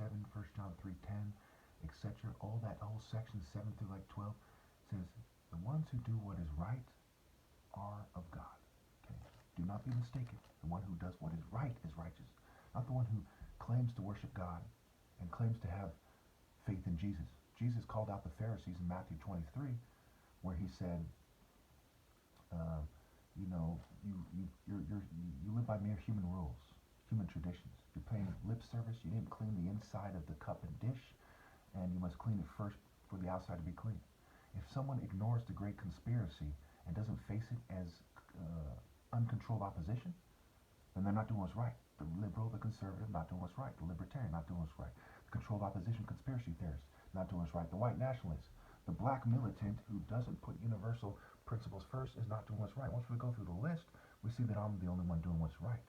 7, 1 John 3:10, etc. All that whole section 7 through like 12 says the ones who do what is right are of God. Okay? Do not be mistaken. The one who does what is right is righteous, not the one who claims to worship God and claims to have faith in Jesus. Jesus called out the Pharisees in Matthew 23, where he said, uh, you live by mere human rules, human traditions. You're paying lip service. You didn't clean the inside of the cup and dish, and you must clean it first for the outside to be clean. If someone ignores the great conspiracy and doesn't face it as uncontrolled opposition, then they're not doing what's right. The liberal, the conservative, not doing what's right. The libertarian, not doing what's right. The controlled opposition conspiracy theorist, not doing what's right. The white nationalist, the black militant who doesn't put universal principles first is not doing what's right. Once we go through the list, we see that I'm the only one doing what's right.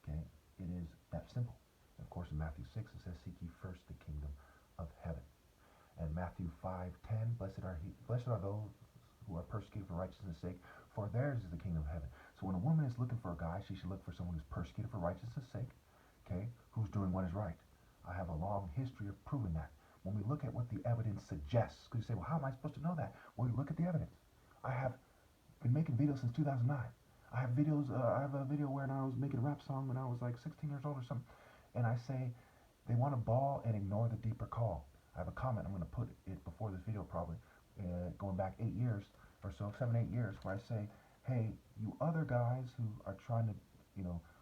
Okay? It is that simple. Of course, in Matthew 6, it says, seek ye first the kingdom of heaven. And Matthew 5:10, blessed are those who are persecuted for righteousness' sake, for theirs is the kingdom of heaven. So when a woman is looking for a guy, she should look for someone who's persecuted for righteousness' sake, okay, who's doing what is right. I have a long history of proving that. When we look at what the evidence suggests, because you say, well, how am I supposed to know that? Well, you look at the evidence. I have been making videos since 2009. I have videos. I have a video where I was making a rap song when I was like 16 years old or something, and I say they want to ball and ignore the deeper call. I have a comment. I'm going to put it before this video probably, going back 8 years or so, 7, 8 years, where I say, hey, you other guys who are trying to,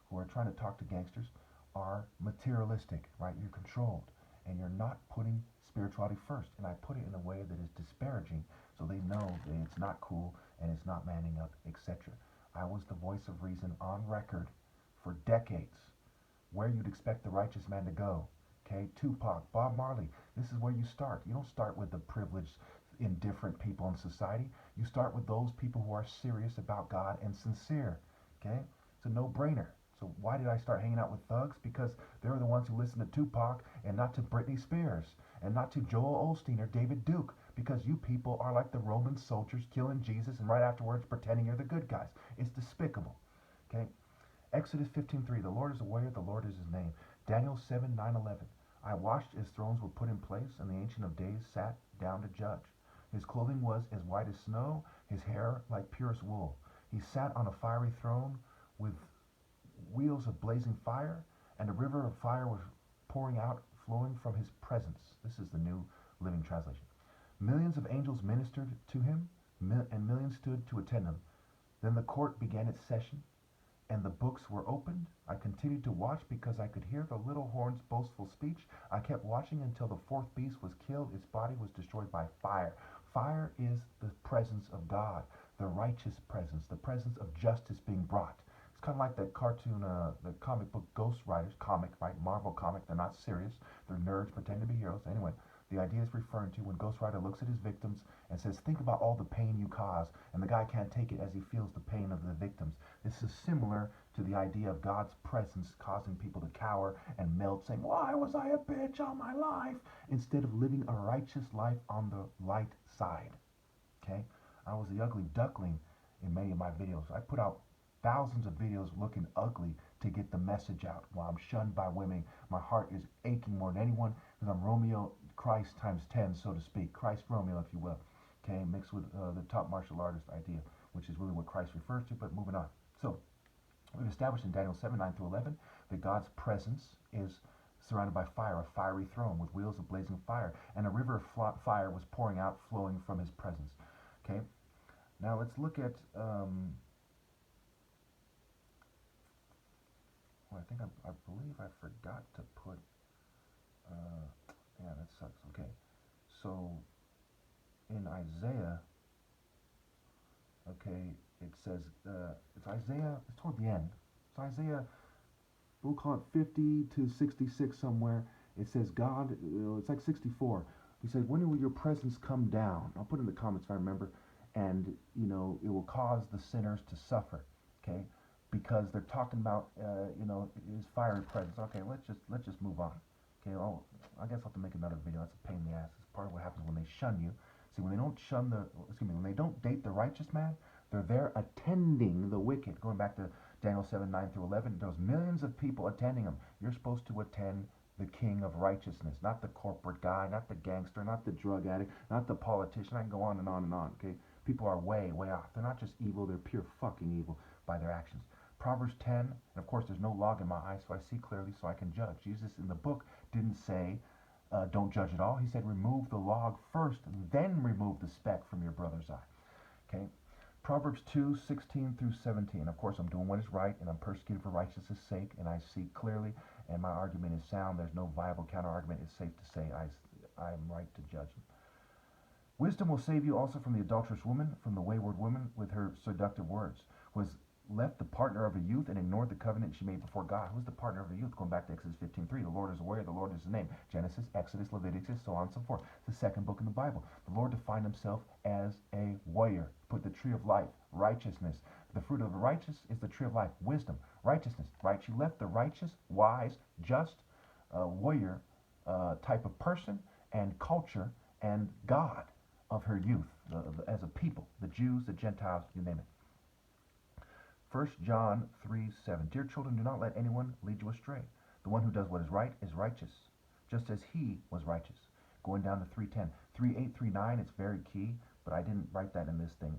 who are trying to talk to gangsters are materialistic, right? You're controlled, and you're not putting spirituality first. And I put it in a way that is disparaging, so they know that it's not cool and it's not manning up, etc. I was the voice of reason on record for decades, where you'd expect the righteous man to go. Okay, Tupac, Bob Marley, this is where you start. You don't start with the privileged, indifferent people in society. You start with those people who are serious about God and sincere. Okay, it's a no-brainer. So why did I start hanging out with thugs? Because they were the ones who listened to Tupac and not to Britney Spears and not to Joel Osteen or David Duke. Because you people are like the Roman soldiers killing Jesus and right afterwards pretending you're the good guys. It's despicable. Okay. Exodus 15:3, the Lord is aware, the Lord is his name. Daniel 7:9-11, I watched as thrones were put in place, and the Ancient of Days sat down to judge. His clothing was as white as snow, his hair like purest wool. He sat on a fiery throne with wheels of blazing fire, and a river of fire was pouring out, flowing from his presence. This is the New Living Translation. Millions of angels ministered to him, and millions stood to attend him. Then the court began its session, and the books were opened. I continued to watch because I could hear the little horn's boastful speech. I kept watching until the fourth beast was killed. Its body was destroyed by fire. Fire is the presence of God, the righteous presence, the presence of justice being brought. It's kind of like that cartoon, the comic book Ghost Riders comic, right? Marvel comic. They're not serious. They're nerds pretending to be heroes. Anyway, the idea is referring to when Ghost Rider looks at his victims and says, think about all the pain you cause. And the guy can't take it as he feels the pain of the victims. This is similar to the idea of God's presence causing people to cower and melt, saying, why was I a bitch all my life? Instead of living a righteous life on the light side. Okay? I was the ugly duckling in many of my videos. I put out thousands of videos looking ugly to get the message out. While I'm shunned by women, my heart is aching more than anyone because I'm Romeo Christ times 10, so to speak. Christ Romeo, if you will. Okay, mixed with the top martial artist idea, which is really what Christ refers to, but moving on. So, we've established in Daniel 7:9-11 that God's presence is surrounded by fire, a fiery throne with wheels of blazing fire, and a river of fire was pouring out, flowing from his presence. Okay, now let's look at well, I believe I forgot to put, yeah, that sucks. Okay, so in Isaiah, okay, it says, it's Isaiah, it's toward the end. It's Isaiah, we'll call it 50 to 66 somewhere. It says God, it's like 64. He said, when will your presence come down? I'll put it in the comments if I remember. And, it will cause the sinners to suffer. Okay, because they're talking about his fiery presence. Okay, let's just move on. Okay, well, I guess I'll have to make another video. That's a pain in the ass. It's part of what happens when they shun you. See, when they don't when they don't date the righteous man, they're there attending the wicked. Going back to Daniel 7:9-11, there's millions of people attending him. You're supposed to attend the king of righteousness, not the corporate guy, not the gangster, not the drug addict, not the politician. I can go on and on and on, okay? People are way, way off. They're not just evil, they're pure fucking evil by their actions. Proverbs 10, and of course, there's no log in my eye, so I see clearly, so I can judge. Jesus in the book didn't say, don't judge at all. He said, remove the log first, then remove the speck from your brother's eye. Okay? Proverbs 2:16 through 17. Of course, I'm doing what is right, and I'm persecuted for righteousness' sake, and I see clearly, and my argument is sound. There's no viable counter-argument. It's safe to say I am right to judge him. Wisdom will save you also from the adulterous woman, from the wayward woman with her seductive words. Was left the partner of a youth and ignored the covenant she made before God. Who's the partner of a youth? Going back to Exodus 15:3. The Lord is a warrior, the Lord is his name. Genesis, Exodus, Leviticus, so on and so forth. It's the second book in the Bible. The Lord defined himself as a warrior. Put the tree of life, righteousness. The fruit of the righteous is the tree of life, wisdom, righteousness, right? She left the righteous, wise, just, warrior type of person and culture and God of her youth as a people, the Jews, the Gentiles, you name it. 1 John 3:7. Dear children, do not let anyone lead you astray. The one who does what is right is righteous, just as he was righteous. Going down to 3:10. 3:8, 3:9, it's very key, but I didn't write that in this thing.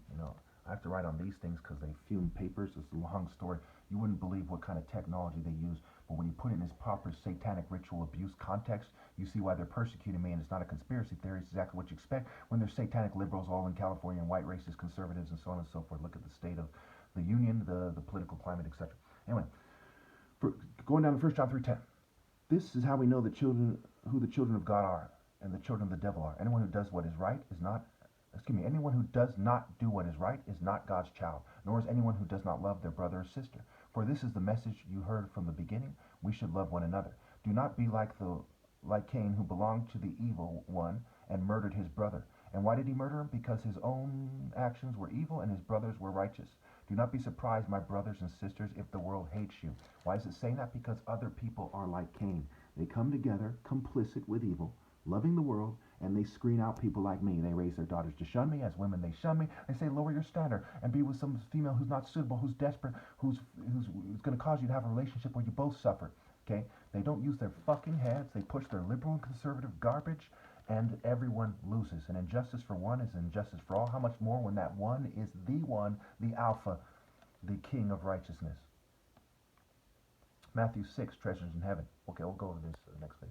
I have to write on these things because they fume papers. It's a long story. You wouldn't believe what kind of technology they use. But when you put it in its proper satanic ritual abuse context, you see why they're persecuting me, and it's not a conspiracy theory. It's exactly what you expect when there's satanic liberals all in California and white racist conservatives and so on and so forth. Look at the state of the union, the political climate, etc. Anyway, going down to 1 John 3:10. This is how we know who the children of God are and the children of the devil are. Anyone who does what is right is not anyone who does not do what is right is not God's child, nor is anyone who does not love their brother or sister. For this is the message you heard from the beginning: we should love one another. Do not be like Cain, who belonged to the evil one and murdered his brother. And why did he murder him? Because his own actions were evil and his brothers were righteous. Do not be surprised, my brothers and sisters, if the world hates you. Why is it saying that? Because other people are like Cain. They come together, complicit with evil, loving the world, and they screen out people like me. They raise their daughters to shun me. As women, they shun me. They say, lower your standard and be with some female who's not suitable, who's desperate, who's going to cause you to have a relationship where you both suffer. Okay? They don't use their fucking heads. They push their liberal and conservative garbage, and everyone loses. And injustice for one is injustice for all. How much more when that one is the Alpha, the King of righteousness? Matthew 6, treasures in heaven. Okay, we'll go to this next thing.